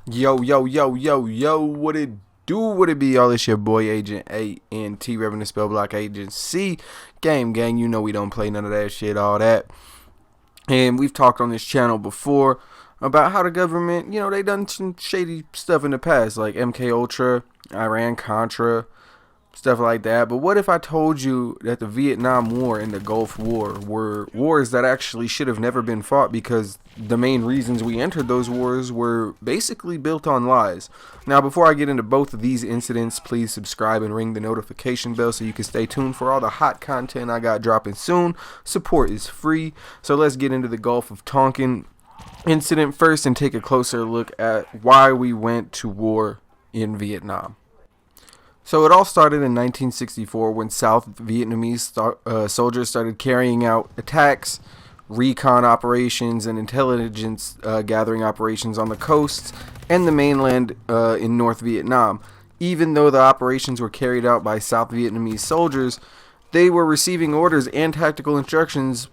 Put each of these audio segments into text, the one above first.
Yo, yo, yo, yo, yo, what it do? What it be? All it's your boy Agent ANT, Revenue Spell Block Agent C. Gang, you know we don't play none of that shit, all that. And we've talked on this channel before about how the government, they done some shady stuff in the past, like MK Ultra, Iran Contra, stuff like that. But what if I told you that the Vietnam War and the Gulf War were wars that actually should have never been fought because the main reasons we entered those wars were basically built on lies? Now, before I get into both of these incidents, please subscribe and ring the notification bell so you can stay tuned for all the hot content I got dropping soon. Support is free. So let's get into the Gulf of Tonkin incident first and take a closer look at why we went to war in Vietnam. So it all started in 1964 when South Vietnamese soldiers started carrying out attacks, recon operations, and intelligence gathering operations on the coasts and the mainland in North Vietnam. Even though the operations were carried out by South Vietnamese soldiers, they were receiving orders and tactical instructions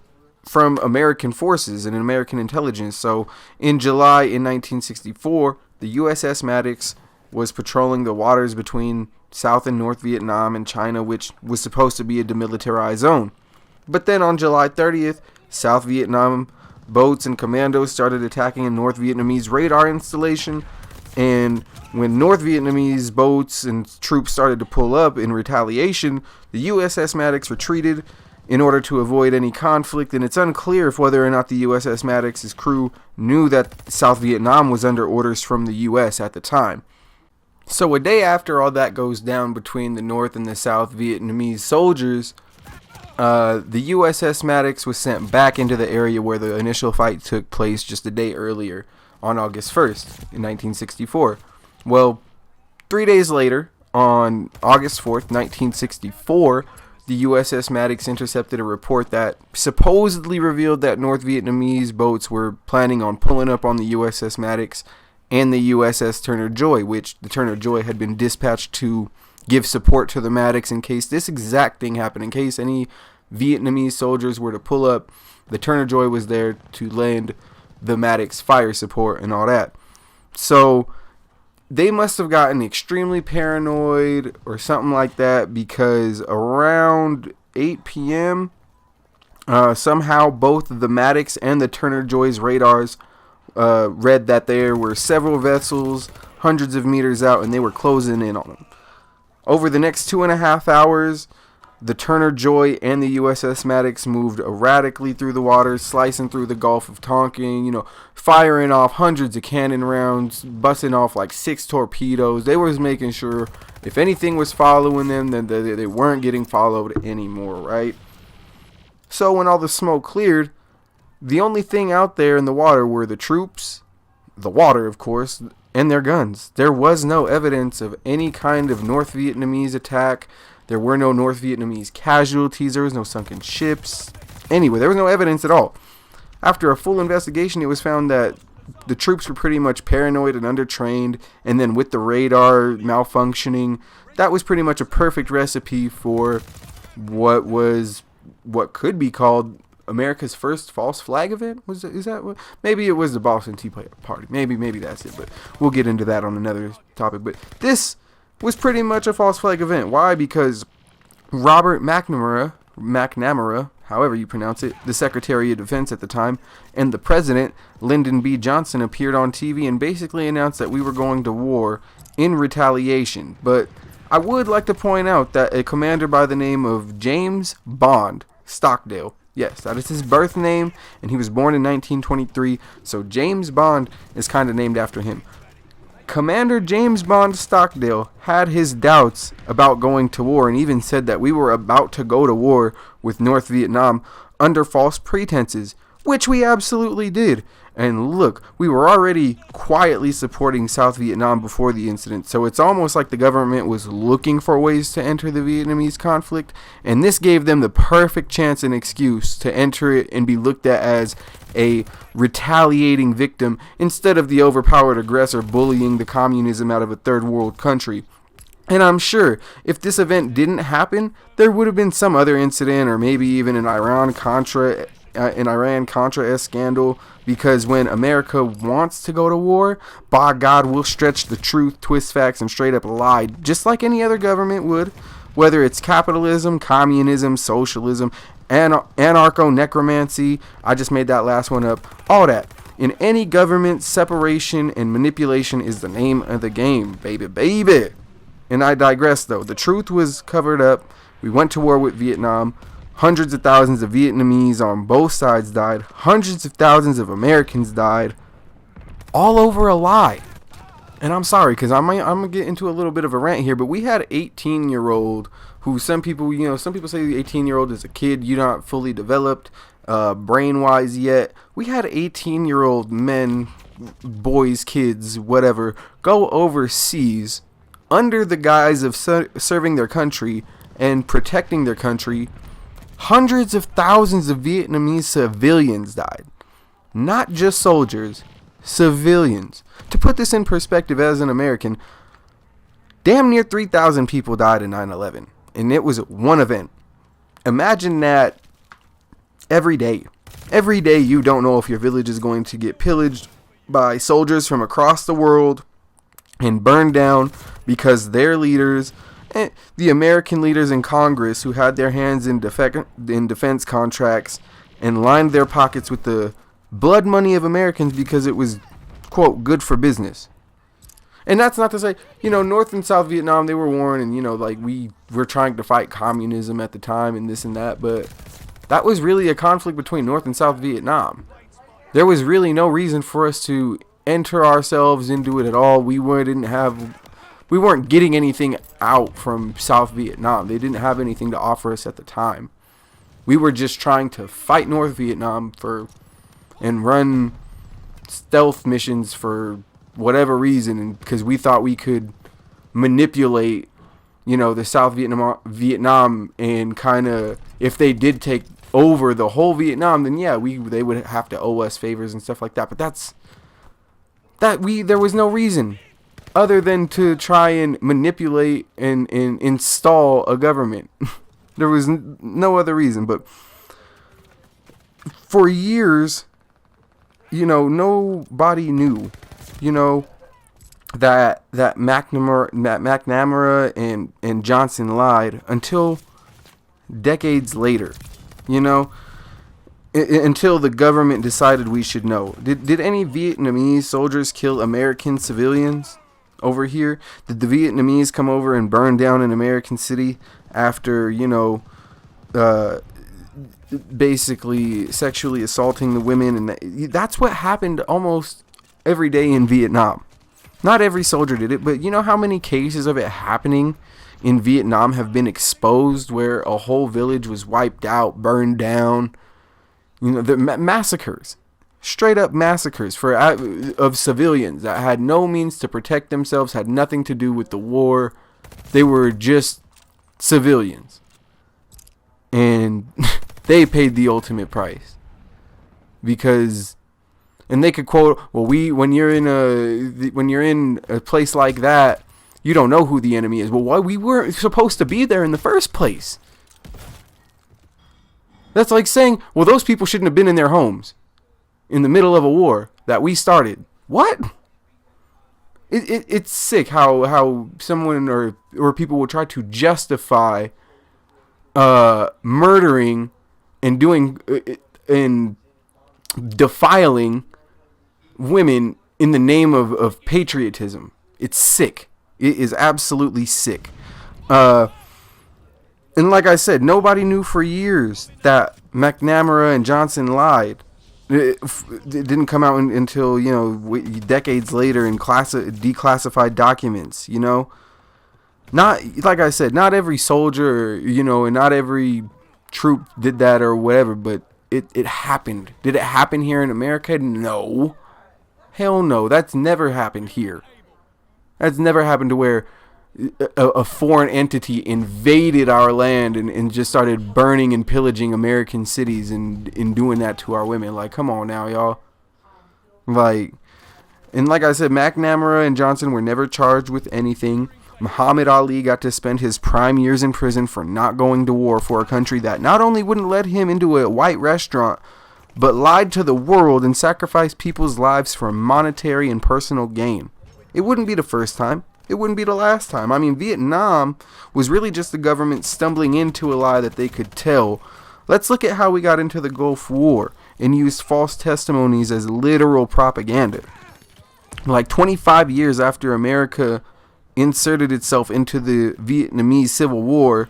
from American forces and American intelligence. So in July in 1964, the USS Maddox was patrolling the waters between South and North Vietnam and China, which was supposed to be a demilitarized zone. But then on July 30th, South Vietnam boats and commandos started attacking a North Vietnamese radar installation, and when North Vietnamese boats and troops started to pull up in retaliation, the USS Maddox retreated in order to avoid any conflict, and it's unclear if whether or not the USS Maddox's crew knew that South Vietnam was under orders from the US at the time. So a day after all that goes down between the North and the South Vietnamese soldiers, the USS Maddox was sent back into the area where the initial fight took place just a day earlier on August 1st in 1964. Well, 3 days later, on August 4th, 1964, the USS Maddox intercepted a report that supposedly revealed that North Vietnamese boats were planning on pulling up on the USS Maddox and the USS Turner Joy, which the Turner Joy had been dispatched to give support to the Maddox in case this exact thing happened. In case any Vietnamese soldiers were to pull up, the Turner Joy was there to lend the Maddox fire support and all that. So they must have gotten extremely paranoid or something like that, because around 8 p.m., somehow both the Maddox and the Turner Joy's radars read that there were several vessels hundreds of meters out and they were closing in on them. Over the next 2.5 hours, the Turner Joy and the USS Maddox moved erratically through the waters, slicing through the Gulf of Tonkin, firing off hundreds of cannon rounds, busting off like 6 torpedoes. They was making sure if anything was following them, then they weren't getting followed anymore, right? So when all the smoke cleared, the only thing out there in the water were the troops, the water, of course, and their guns. There was no evidence of any kind of North Vietnamese attack. There were no North Vietnamese casualties. There was no sunken ships. Anyway, there was no evidence at all. After a full investigation, it was found that the troops were pretty much paranoid and undertrained, and then with the radar malfunctioning, that was pretty much a perfect recipe for what could be called America's first false flag event. Is that what? Maybe it was the Boston Tea Party. Maybe that's it. But we'll get into that on another topic. But this was pretty much a false flag event. Why? Because Robert McNamara, however you pronounce it, the Secretary of Defense at the time, and the President, Lyndon B. Johnson, appeared on TV and basically announced that we were going to war in retaliation. But I would like to point out that a commander by the name of James Bond Stockdale, yes, that is his birth name, and he was born in 1923, so James Bond is kind of named after him. Commander James Bond Stockdale had his doubts about going to war and even said that we were about to go to war with North Vietnam under false pretenses, which we absolutely did. And look, we were already quietly supporting South Vietnam before the incident, so it's almost like the government was looking for ways to enter the Vietnamese conflict, and this gave them the perfect chance and excuse to enter it and be looked at as a retaliating victim instead of the overpowered aggressor bullying the communism out of a third world country. And I'm sure if this event didn't happen, there would have been some other incident, or maybe even an Iran-Contra an Iran-Contra scandal, because when America wants to go to war, by God, we'll stretch the truth, twist facts, and straight up lie, just like any other government would, whether it's capitalism, communism, socialism, anarcho-necromancy. I just made that last one up. All that. In any government, separation and manipulation is the name of the game, baby. And I digress, though. The truth was covered up. We went to war with Vietnam. Hundreds of thousands of Vietnamese on both sides died. Hundreds of thousands of Americans died. All over a lie. And I'm sorry, because I'm going to get into a little bit of a rant here, but we had an 18-year-old who some people say the 18-year-old is a kid. You're not fully developed brain-wise yet. We had 18-year-old men, boys, kids, whatever, go overseas under the guise of serving their country and protecting their country. Hundreds of thousands of Vietnamese civilians died. Not just soldiers, civilians. To put this in perspective, as an American, damn near 3,000 people died in 9/11. And it was one event. Imagine that every day. Every day you don't know if your village is going to get pillaged by soldiers from across the world and burned down because their leaders, the American leaders in Congress who had their hands in defense contracts and lined their pockets with the blood money of Americans because it was, quote, good for business. And that's not to say, North and South Vietnam, they were warring and, we were trying to fight communism at the time and this and that, but that was really a conflict between North and South Vietnam. There was really no reason for us to enter ourselves into it at all. We weren't getting anything out from South Vietnam. They didn't have anything to offer us at the time. We were just trying to fight North Vietnam and run stealth missions for whatever reason, and because we thought we could manipulate, the South Vietnam, and kind of, if they did take over the whole Vietnam, then yeah, they would have to owe us favors and stuff like that. But there was no reason other than to try and manipulate and install a government. There was no other reason. But for years, nobody knew, that McNamara and Johnson lied until decades later, until the government decided we should know. Did any Vietnamese soldiers kill American civilians over here? Did the Vietnamese come over and burn down an American city after, basically sexually assaulting the women? And that's what happened almost every day in Vietnam. Not every soldier did it, but you know how many cases of it happening in Vietnam have been exposed, where a whole village was wiped out, burned down? The massacres, straight up massacres of civilians that had no means to protect themselves, had nothing to do with the war. They were just civilians, and they paid the ultimate price. And they could quote, well, when you're in a place like that, you don't know who the enemy is. Well, why? We weren't supposed to be there in the first place. That's like saying, well, those people shouldn't have been in their homes in the middle of a war that we started. What? It's sick how someone or people will try to justify murdering and doing and defiling women in the name of patriotism. It's sick. It is absolutely sick. And like I said, nobody knew for years that McNamara and Johnson lied. It didn't come out until, decades later in declassified documents, Not, like I said, not every soldier, and not every troop did that or whatever, but it happened. Did it happen here in America? No. Hell no. That's never happened here. That's never happened to where a foreign entity invaded our land and just started burning and pillaging American cities and doing that to our women. Like, come on now, y'all. And like I said, McNamara and Johnson were never charged with anything. Muhammad Ali got to spend his prime years in prison for not going to war for a country that not only wouldn't let him into a white restaurant, but lied to the world and sacrificed people's lives for monetary and personal gain. It wouldn't be the first time. It wouldn't be the last time. I mean, Vietnam was really just the government stumbling into a lie that they could tell. Let's look at how we got into the Gulf War and used false testimonies as literal propaganda. Like 25 years after America inserted itself into the Vietnamese Civil War,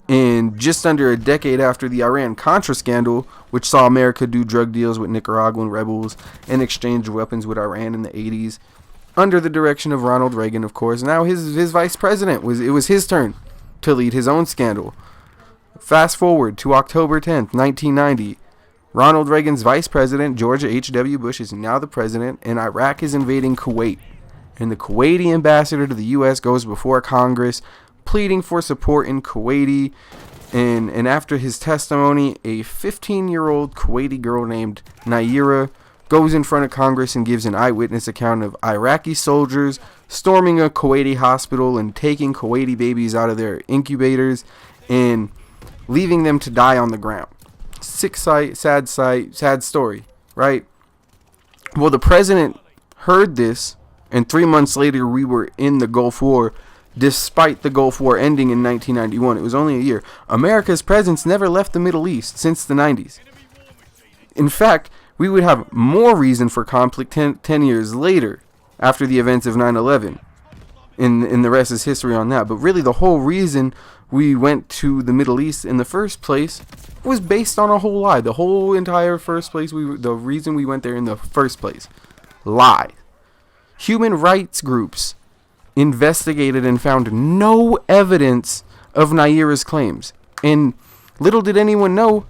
and just under a decade after the Iran-Contra scandal, which saw America do drug deals with Nicaraguan rebels and exchange weapons with Iran in the 80s, under the direction of Ronald Reagan, of course. Now his vice president, it was his turn to lead his own scandal. Fast forward to October 10th, 1990. Ronald Reagan's vice president, George H.W. Bush, is now the president, and Iraq is invading Kuwait. And the Kuwaiti ambassador to the U.S. goes before Congress, pleading for support in Kuwaiti. And after his testimony, a 15-year-old Kuwaiti girl named Naira goes in front of Congress and gives an eyewitness account of Iraqi soldiers storming a Kuwaiti hospital and taking Kuwaiti babies out of their incubators and leaving them to die on the ground. Sick sight, sad story, right? Well, the president heard this, and 3 months later we were in the Gulf War, despite the Gulf War ending in 1991. It was only a year. America's presence never left the Middle East since the 90s. In fact, we would have more reason for conflict 10 years later, after the events of 9/11. And the rest is history on that. But really, the whole reason we went to the Middle East in the first place was based on a whole lie. The whole entire first place, the reason we went there in the first place. Lie. Human rights groups investigated and found no evidence of Naira's claims. And little did anyone know,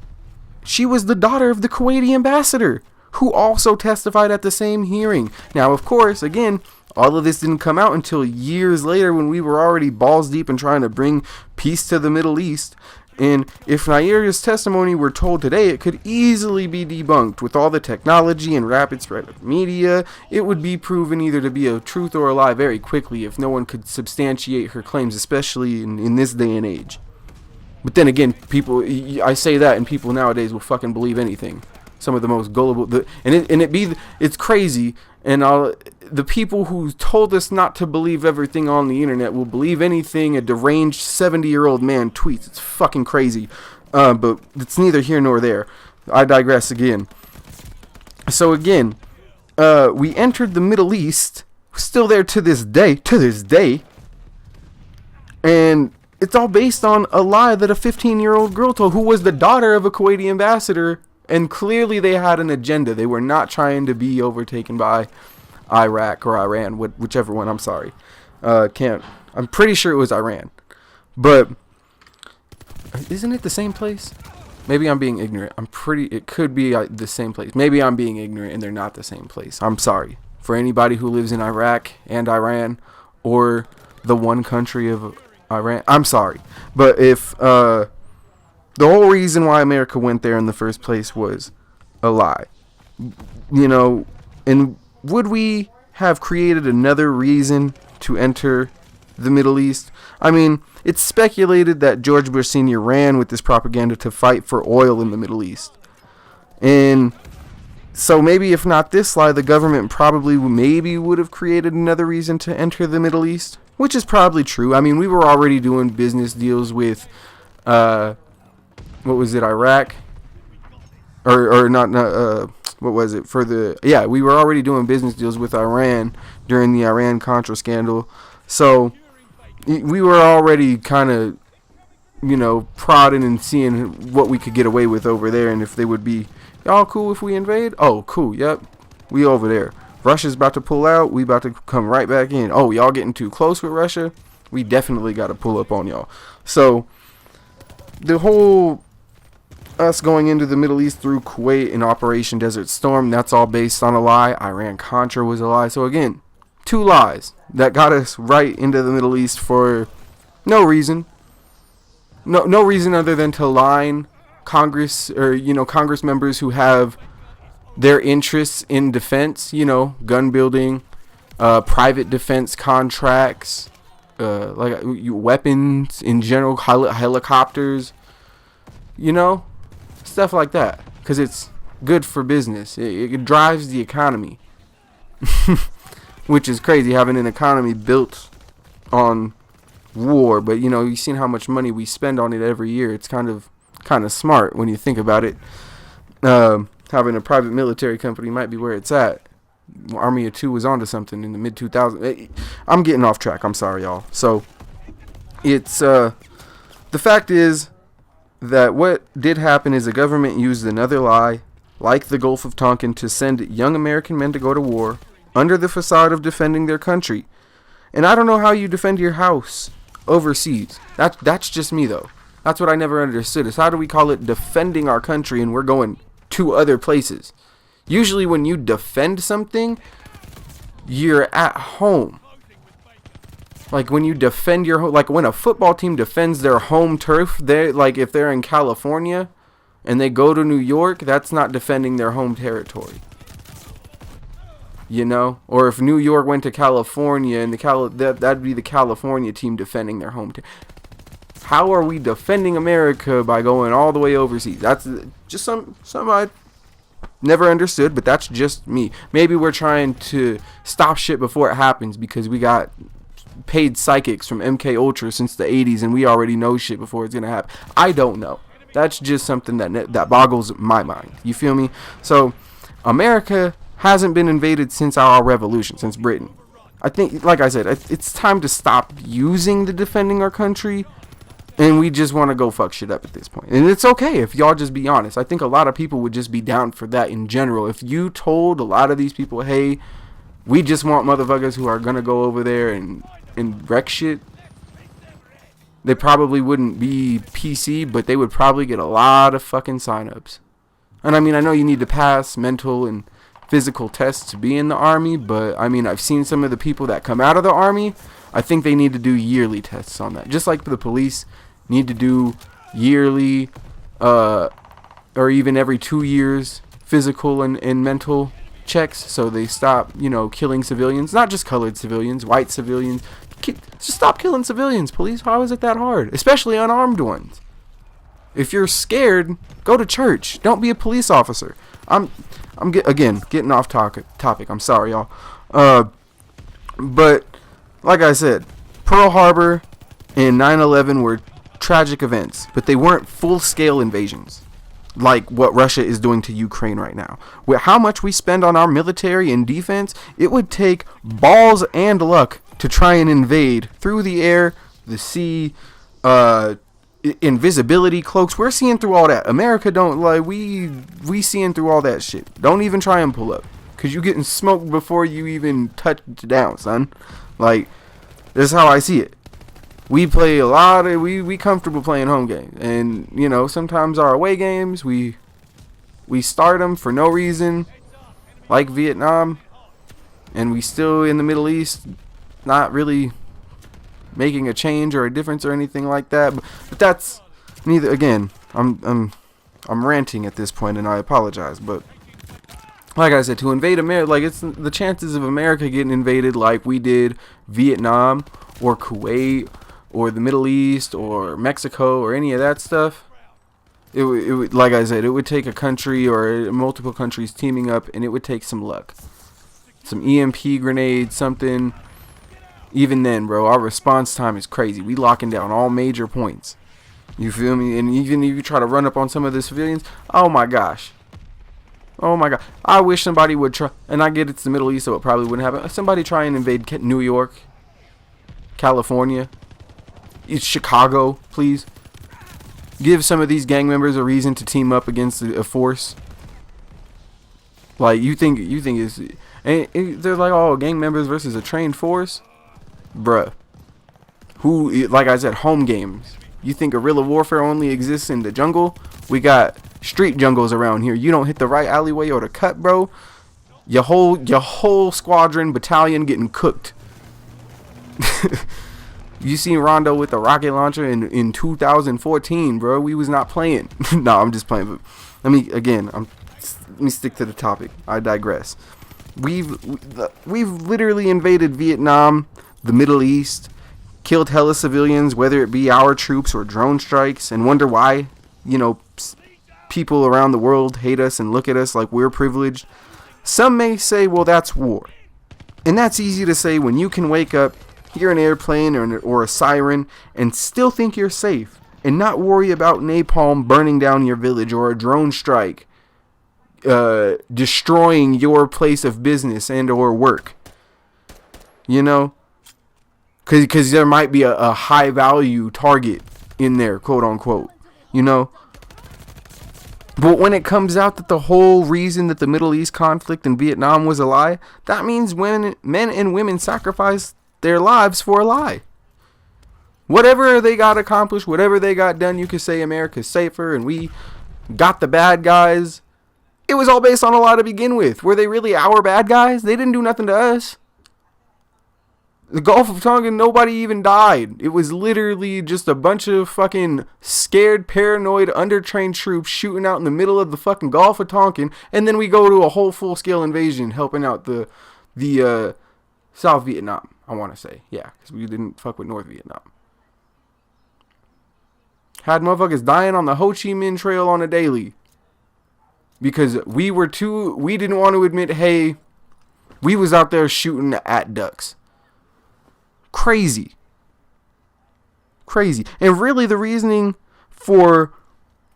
she was the daughter of the Kuwaiti ambassador, who also testified at the same hearing. Now, of course, again, all of this didn't come out until years later when we were already balls deep in trying to bring peace to the Middle East. And if Naira's testimony were told today, it could easily be debunked. With all the technology and rapid spread of media, it would be proven either to be a truth or a lie very quickly if no one could substantiate her claims, especially in this day and age. But then again, I say that, and people nowadays will fucking believe anything. Some of the most gullible, it's crazy. And the people who told us not to believe everything on the internet will believe anything a deranged 70-year-old man tweets. It's fucking crazy. But it's neither here nor there. I digress again. So again, we entered the Middle East, still there to this day, and it's all based on a lie that a 15-year-old girl told, who was the daughter of a Kuwaiti ambassador, and clearly they had an agenda. They were not trying to be overtaken by Iraq or Iran, whichever one. I'm sorry. I'm pretty sure it was Iran. But isn't it the same place? Maybe I'm being ignorant. It could be the same place. Maybe I'm being ignorant and they're not the same place. I'm sorry. For anybody who lives in Iraq and Iran, or the one country of Iran, I'm sorry. But if the whole reason why America went there in the first place was a lie, and would we have created another reason to enter the Middle East? I mean, it's speculated that George Bush Sr. ran with this propaganda to fight for oil in the Middle East. And so maybe if not this lie, the government probably would have created another reason to enter the Middle East, which is probably true. I mean, we were already doing business deals with, what was it, Iraq? Or not, what was it? We were already doing business deals with Iran during the Iran-Contra scandal. So we were already kind of, prodding and seeing what we could get away with over there, and if they would be, y'all cool if we invade? Oh, cool, yep, we over there. Russia's about to pull out, we about to come right back in. Oh, y'all getting too close with Russia? We definitely got to pull up on y'all. So the whole us going into the Middle East through Kuwait and Operation Desert Storm, that's all based on a lie. Iran-Contra was a lie. So again, two lies that got us right into the Middle East for no reason. No reason other than to line Congress, or Congress members who have their interests in defense, gun building, private defense contracts, like weapons in general, helicopters, stuff like that, because it's good for business. It drives the economy, which is crazy, having an economy built on war. But you know, you've seen how much money we spend on it every year. It's kind of smart when you think about it. Having a private military company might be where it's at. Army of Two was onto something in the mid 2000s. I'm getting off track. I'm sorry, y'all. So it's the fact is that what did happen is the government used another lie, like the Gulf of Tonkin, to send young American men to go to war under the facade of defending their country. And I don't know how you defend your house overseas. That's just me, though. That's what I never understood, is how do we call it defending our country and we're going to other places? Usually when you defend something, you're at home. Like when you defend your home, like when a football team defends their home turf, they like if they're in California and they go to New York, that's not defending their home territory. You know? Or if New York went to California and that'd be the California team defending their home territory. How are we defending America by going all the way overseas? That's just some I never understood, but that's just me. Maybe we're trying to stop shit before it happens because we got paid psychics from MK Ultra since the 80s and we already know shit before it's gonna happen. I don't know. That's just something that boggles my mind. You feel me? So America hasn't been invaded since our revolution, since Britain. I think, like I said, it's time to stop using the defending our country, and we just want to go fuck shit up at this point. And it's okay if y'all just be honest. I think a lot of people would just be down for that in general. If you told a lot of these people, hey, we just want motherfuckers who are going to go over there and wreck shit, they probably wouldn't be PC, but they would probably get a lot of fucking signups. And I mean, I know you need to pass mental and physical tests to be in the army, but I mean, I've seen some of the people that come out of the army. I think they need to do yearly tests on that. Just like the police need to do yearly or even every 2 years physical and mental checks so they stop, you know, killing civilians. Not just colored civilians, white civilians. Just stop killing civilians, police. How is it that hard? Especially unarmed ones. If you're scared, go to church. Don't be a police officer. I'm getting off topic. I'm sorry, y'all. But like I said, Pearl Harbor and 9/11 were tragic events, but they weren't full-scale invasions like what Russia is doing to Ukraine right now. With how much we spend on our military and defense, it would take balls and luck to try and invade through the air, the sea, invisibility cloaks. We're seeing through all that. America don't, like, we seeing through all that shit. Don't even try and pull up, because you getting smoked before you even touch down, son. Like, this is how I see it. We play a lot of, we comfortable playing home games. And, you know, sometimes our away games, we start them for no reason, like Vietnam. And we still in the Middle East, not really making a change or a difference or anything like that. But that's neither, again, I'm ranting at this point and I apologize. But like I said, to invade America, like, it's the chances of America getting invaded like we did Vietnam or Kuwait or the Middle East or Mexico or any of that stuff, it would, like I said, it would take a country or multiple countries teaming up, and it would take some luck. Some EMP grenades, something. Even then, bro, our response time is crazy. We locking down all major points. You feel me? And even if you try to run up on some of the civilians, oh my gosh. Oh my god. I wish somebody would try, and I get it's the Middle East, so it probably wouldn't happen. Somebody try and invade New York, California, Chicago, please. Give some of these gang members a reason to team up against a force. Like, you think it's, and they're like, oh, gang members versus a trained force? Bruh. Who, like I said, home games. You think guerrilla warfare only exists in the jungle? We got street jungles around here. You don't hit the right alleyway or the cut, bro, your whole squadron, battalion getting cooked. You seen Rondo with the rocket launcher in 2014, bro. We was not playing. No, I'm just playing. But let me stick to the topic. I digress. We've literally invaded Vietnam, the Middle East, killed hella civilians, whether it be our troops or drone strikes, and wonder why, you know, people around the world hate us and look at us like we're privileged. Some may say, well, that's war. And that's easy to say when you can wake up, hear an airplane or a siren, and still think you're safe, and not worry about napalm burning down your village or a drone strike destroying your place of business and or work. You know? Because there might be a high value target in there, quote unquote. You know? But when it comes out that the whole reason that the Middle East conflict in Vietnam was a lie, that means men and women sacrificed their lives for a lie. Whatever they got accomplished, whatever they got done, you could say America's safer and we got the bad guys. It was all based on a lie to begin with. Were they really our bad guys? They didn't do nothing to us. The Gulf of Tonkin, nobody even died. It was literally just a bunch of fucking scared, paranoid, undertrained troops shooting out in the middle of the fucking Gulf of Tonkin, and then we go to a whole full-scale invasion helping out the South Vietnam, I want to say. Yeah, because we didn't fuck with North Vietnam. Had motherfuckers dying on the Ho Chi Minh Trail on a daily. Because we didn't want to admit, hey, we was out there shooting at ducks. Crazy. And really the reasoning for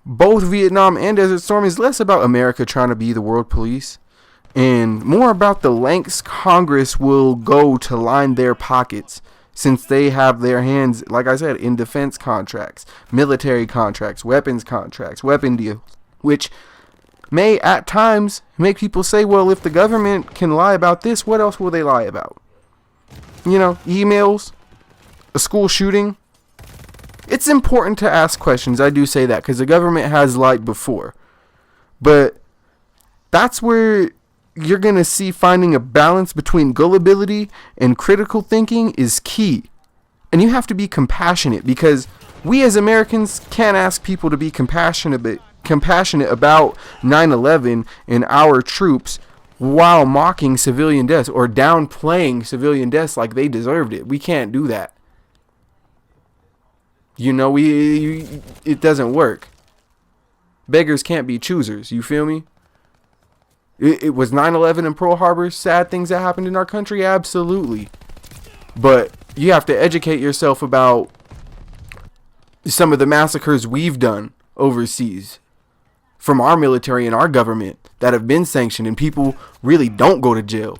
both Vietnam and Desert Storm is less about America trying to be the world police and more about the lengths Congress will go to line their pockets, since they have their hands, like I said, in defense contracts, military contracts, weapons contracts, weapon deals, which may at times make people say, well, if the government can lie about this, what else will they lie about? You know, emails, a school shooting. It's important to ask questions. I do say that because the government has lied before. But that's where you're going to see finding a balance between gullibility and critical thinking is key. And you have to be compassionate, because we as Americans can't ask people to be compassionate about 9/11 and our troops while mocking civilian deaths or downplaying civilian deaths like they deserved it. We can't do that. You know, it doesn't work. Beggars can't be choosers. You feel me? It was 9/11 and Pearl Harbor, sad things that happened in our country, absolutely. But you have to educate yourself about some of the massacres we've done overseas from our military and our government that have been sanctioned, and people really don't go to jail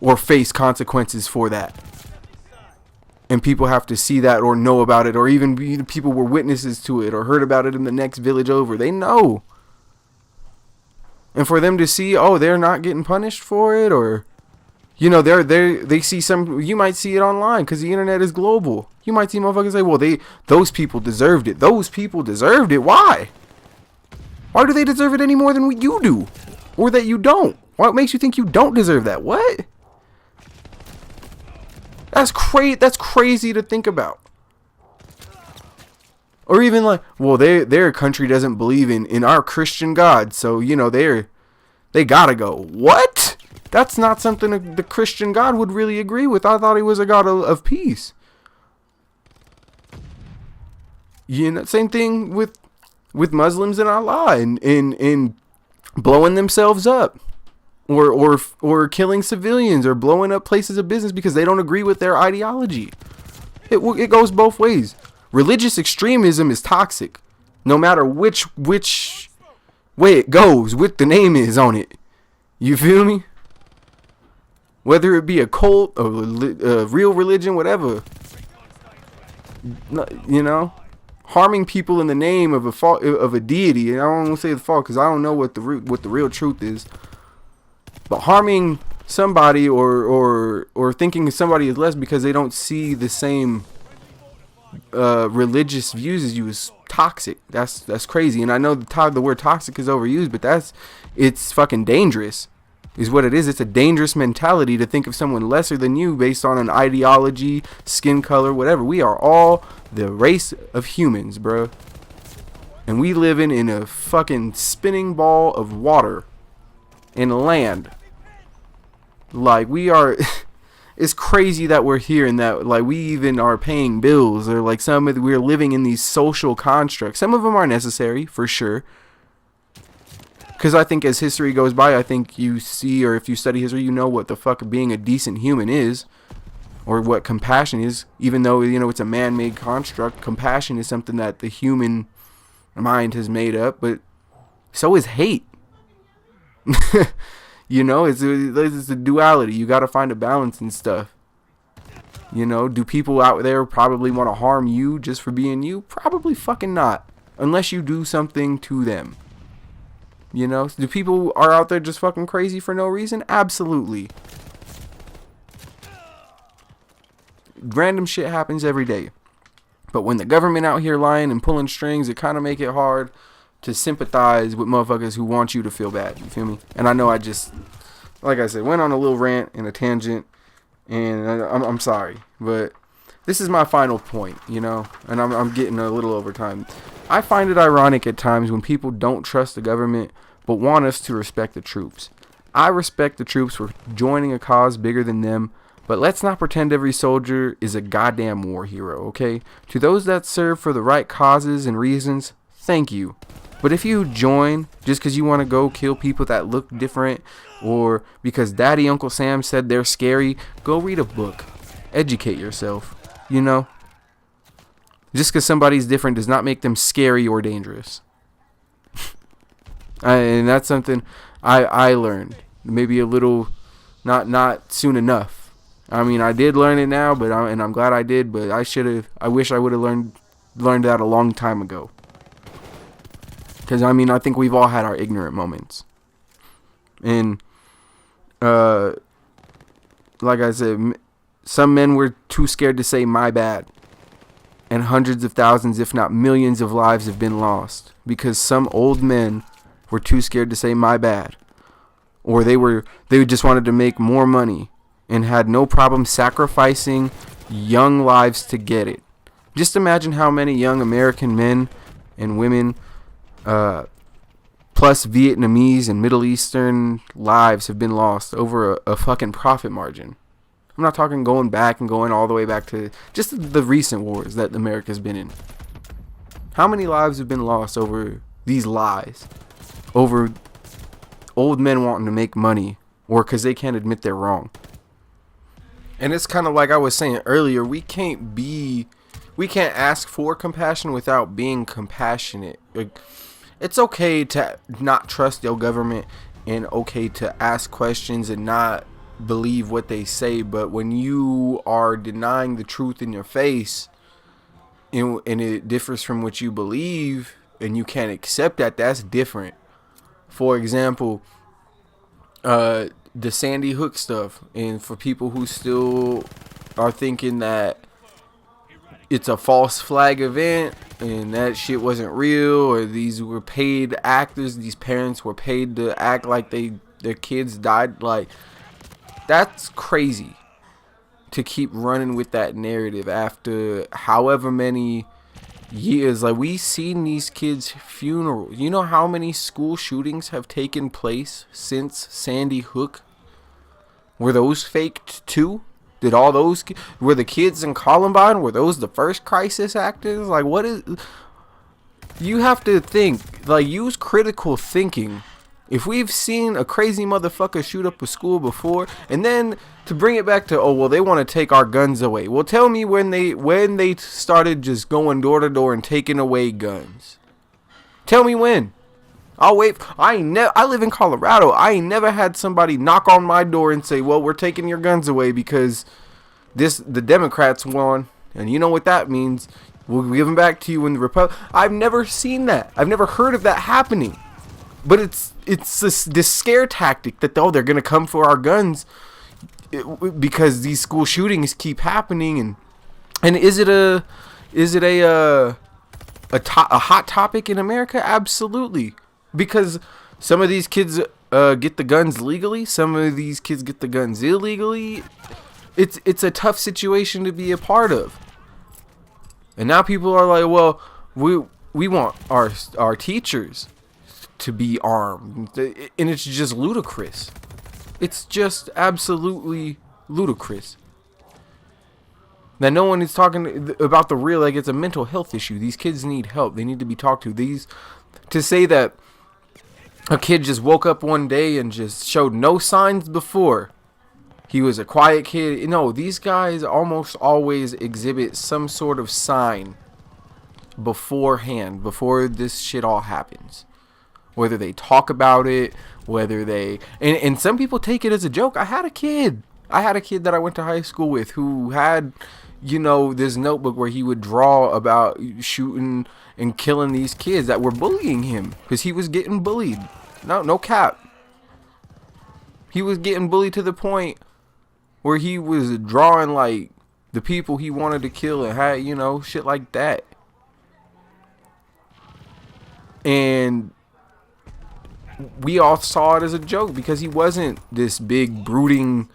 or face consequences for that. And people have to see that or know about it, or even people were witnesses to it or heard about it in the next village over. They know. And for them to see, oh, they're not getting punished for it, or, you know, they see some, you might see it online because the internet is global. You might see motherfuckers say, well, those people deserved it. Those people deserved it. Why? Why do they deserve it any more than you do? Or that you don't? What makes you think you don't deserve that? What? That's crazy to think about. Or even like, well, their country doesn't believe in our Christian God, so, you know, they gotta go. What? That's not something the Christian God would really agree with. I thought he was a God of peace. You know, same thing with Muslims and Allah and blowing themselves up or killing civilians or blowing up places of business because they don't agree with their ideology. It goes both ways. Religious extremism is toxic, no matter which way it goes, what the name is on it. You feel me? Whether it be a cult or a real religion, whatever. You know? Harming people in the name of a deity, and I don't want to say the fault because I don't know what the real truth is. But harming somebody or thinking somebody is less because they don't see the same religious views as you is toxic. That's crazy. And I know the word toxic is overused, but it's fucking dangerous. Is what it is. It's a dangerous mentality to think of someone lesser than you based on an ideology, skin color, whatever. We are all the race of humans, bro. And we live in a fucking spinning ball of water and land. Like, we are... It's crazy that we're here and that, like, we even are paying bills, or like we're living in these social constructs. Some of them are necessary, for sure. Because I think as history goes by, I think you see, or if you study history, you know what the fuck being a decent human is, or what compassion is. Even though, you know, it's a man-made construct, compassion is something that the human mind has made up, but so is hate. You know, it's a duality. You got to find a balance and stuff. You know, do people out there probably want to harm you just for being you? Probably fucking not. Unless you do something to them. You know, do people are out there just fucking crazy for no reason? Absolutely. Random shit happens every day. But when the government out here lying and pulling strings, it kind of make it hard to sympathize with motherfuckers who want you to feel bad. You feel me? And I know I just, like I said, went on a little rant and a tangent, and I'm sorry, but this is my final point, you know, and I'm getting a little over time. I find it ironic at times when people don't trust the government but want us to respect the troops. I respect the troops for joining a cause bigger than them, but let's not pretend every soldier is a goddamn war hero, okay? To those that serve for the right causes and reasons, thank you. But if you join just because you want to go kill people that look different, or because Daddy Uncle Sam said they're scary, go read a book. Educate yourself, you know? Just because somebody's different does not make them scary or dangerous. And that's something I learned. Maybe a little, not soon enough. I mean, I did learn it now, but I'm glad I did. But I wish I would have learned that a long time ago. Because, I mean, I think we've all had our ignorant moments. And, like I said, some men were too scared to say my bad. And hundreds of thousands, if not millions of lives have been lost. Because some old men were too scared to say my bad. Or they just wanted to make more money. And had no problem sacrificing young lives to get it. Just imagine how many young American men and women, plus Vietnamese and Middle Eastern lives have been lost over a fucking profit margin. I'm not talking going back and going all the way back to just the recent wars that America's been in. How many lives have been lost over these lies? Over old men wanting to make money, or because they can't admit they're wrong. And it's kind of like I was saying earlier, we can't ask for compassion without being compassionate. Like, it's okay to not trust your government and okay to ask questions and not believe what they say, but when you are denying the truth in your face and it differs from what you believe and you can't accept that, that's different. For example, the Sandy Hook stuff, and for people who still are thinking that it's a false flag event and that shit wasn't real, or these were paid actors, these parents were paid to act like their kids died, like, that's crazy to keep running with that narrative after however many years. Like, we seen these kids' funerals. You know how many school shootings have taken place since Sandy Hook? Were those faked too? Did all those were the kids in Columbine? Were those the first crisis actors? Like, what is? You have to think. Like, use critical thinking. If we've seen a crazy motherfucker shoot up a school before, and then to bring it back to, oh well, they want to take our guns away. Well, tell me when they started just going door to door and taking away guns. Tell me when. I'll wait. I live in Colorado. I ain't never had somebody knock on my door and say, well, we're taking your guns away because the Democrats won, and you know what that means. We'll give them back to you when the I've never seen that. I've never heard of that happening. But it's this scare tactic that, oh, they're gonna come for our guns because these school shootings keep happening, and is it a hot topic in America? Absolutely, because some of these kids get the guns legally, some of these kids get the guns illegally. It's a tough situation to be a part of, and now people are like, well, we want our teachers to be armed, and it's just ludicrous. It's just absolutely ludicrous that no one is talking about the real. Like, it's a mental health issue. These kids need help. They need to be talked to. To say that A kid just woke up one day and just showed no signs before. He was a quiet kid. No, these guys almost always exhibit some sort of sign beforehand, before this shit all happens. Whether they talk about it, whether they... And some people take it as a joke. I had a kid that I went to high school with who had, you know, this notebook where he would draw about shooting and killing these kids that were bullying him because he was getting bullied. No cap. He was getting bullied to the point where he was drawing like the people he wanted to kill and had, you know, shit like that. And we all saw it as a joke because he wasn't this big brooding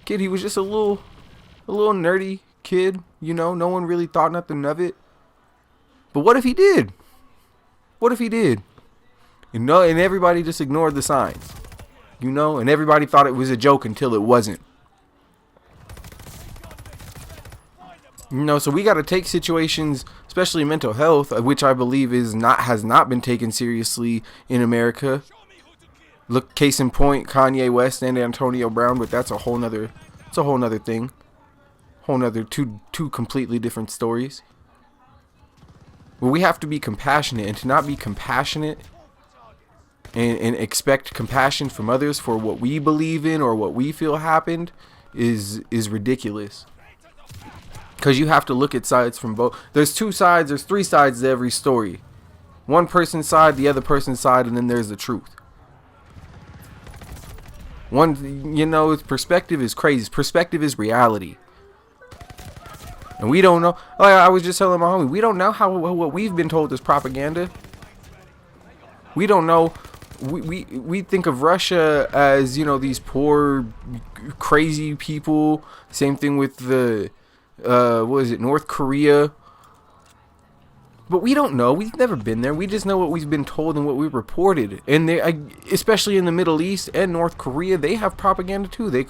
kid. He was just a little nerdy kid, you know. No one really thought nothing of it. But what if he did? What if he did? You know, and everybody just ignored the signs, you know, and everybody thought it was a joke until it wasn't. You know, so we got to take situations, especially mental health, which I believe has not been taken seriously in America. Look, case in point, Kanye West and Antonio Brown, but that's a whole nother thing. Whole nother two completely different stories. But we have to be compassionate, and to not be compassionate and expect compassion from others for what we believe in or what we feel happened is ridiculous. Because you have to look at sides from both. There's two sides, there's three sides to every story. One person's side, the other person's side, and then there's the truth. One, you know, perspective is crazy. Perspective is reality. And we don't know. Like I was just telling my homie, we don't know how what we've been told is propaganda. We don't know. We think of Russia as, you know, these poor, crazy people. Same thing with the, what is it, North Korea. But we don't know. We've never been there. We just know what we've been told and what we reported. And they, especially in the Middle East and North Korea, they have propaganda too. They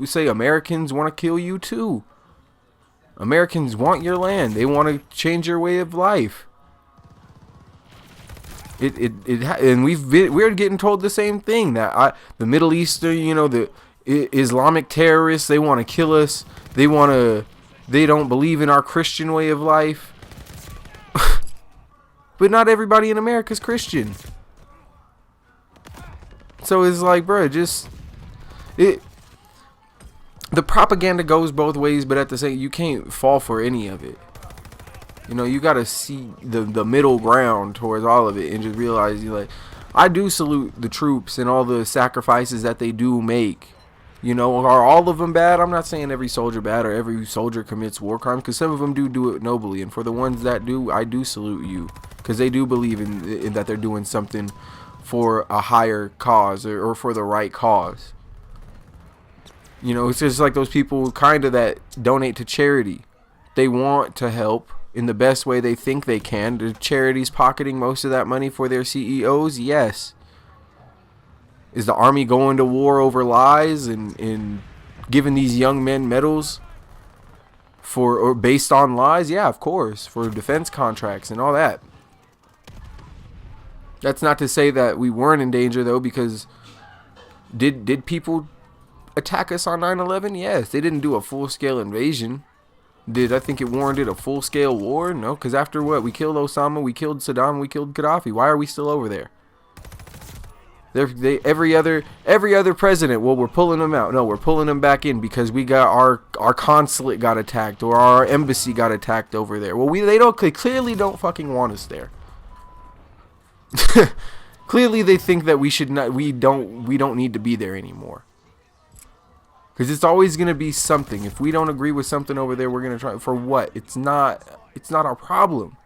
say Americans want to kill you too. Americans want your land. They want to change your way of life. And we're getting told the same thing, that the Middle Eastern, you know, the Islamic terrorists, they want to kill us. They don't believe in our Christian way of life. But not everybody in America is Christian. So it's like, bro, the propaganda goes both ways, but at the same, you can't fall for any of it. You know, you gotta see the middle ground towards all of it and just realize, I do salute the troops and all the sacrifices that they do make. You know, are all of them bad? I'm not saying every soldier bad or every soldier commits war crimes, because some of them do it nobly. And for the ones that do, I do salute you, because they do believe in that they're doing something for a higher cause or for the right cause. You know, it's just like those people kind of that donate to charity. They want to help in the best way they think they can. The charities pocketing most of that money for their CEOs? Yes. Is the army going to war over lies and giving these young men medals or based on lies? Yeah, of course. For defense contracts and all that. That's not to say that we weren't in danger, though, because did people attack us on 9/11? Yes. They didn't do a full-scale invasion. Did I think it warranted a full-scale war? No, because after what? We killed Osama, we killed Saddam, we killed Gaddafi. Why are we still over there? Every other president, well, we're pulling them out. No, we're pulling them back in because we got our consulate got attacked or our embassy got attacked over there. Well, they clearly don't fucking want us there. Clearly they think that we don't need to be there anymore. Because it's always going to be something. If we don't agree with something over there, we're going to try. For what? It's not our problem.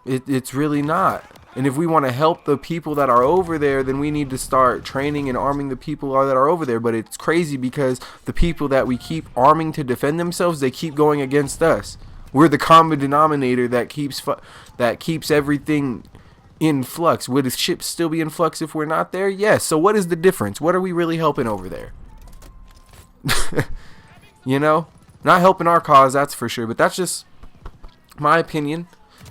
It's really not. And if we want to help the people that are over there, then we need to start training and arming the people that are over there. But it's crazy because the people that we keep arming to defend themselves, they keep going against us. We're the common denominator that keeps everything in flux. Would the ship still be in flux if we're not there? Yes. So what is the difference? What are we really helping over there? You know, not helping our cause, that's for sure. But that's just my opinion.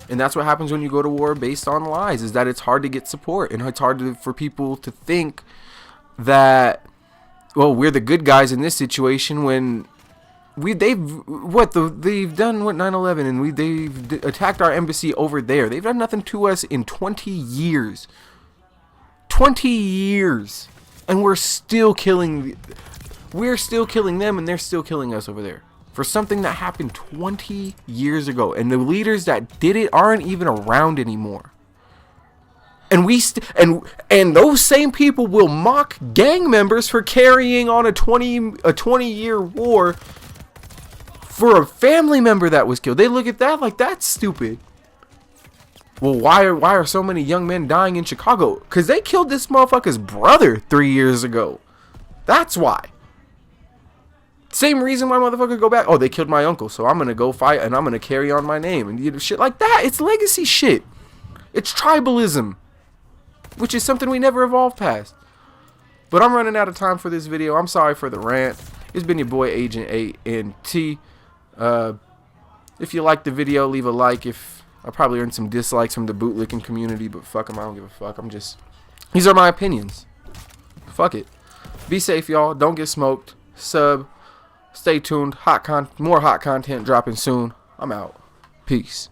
And that's what happens when you go to war based on lies, is that it's hard to get support, and it's hard for people to think that, well, we're the good guys in this situation when they've done 9/11, and they've attacked our embassy over there. They've done nothing to us in 20 years. 20 years. And we're still killing them, and they're still killing us over there for something that happened 20 years ago. And the leaders that did it aren't even around anymore. And and those same people will mock gang members for carrying on a 20-year war for a family member that was killed. They look at that like that's stupid. Well, why are so many young men dying in Chicago? Because they killed this motherfucker's brother 3 years ago. That's why. Same reason why motherfuckers go back. Oh, they killed my uncle, so I'm going to go fight and I'm going to carry on my name. And shit like that. It's legacy shit. It's tribalism, which is something we never evolved past. But I'm running out of time for this video. I'm sorry for the rant. It's been your boy Agent ANT. If you liked the video, leave a like. I probably earned some dislikes from the bootlicking community, but fuck them, I don't give a fuck. These are my opinions. Fuck it. Be safe, y'all. Don't get smoked. Sub. Stay tuned. More hot content dropping soon. I'm out. Peace.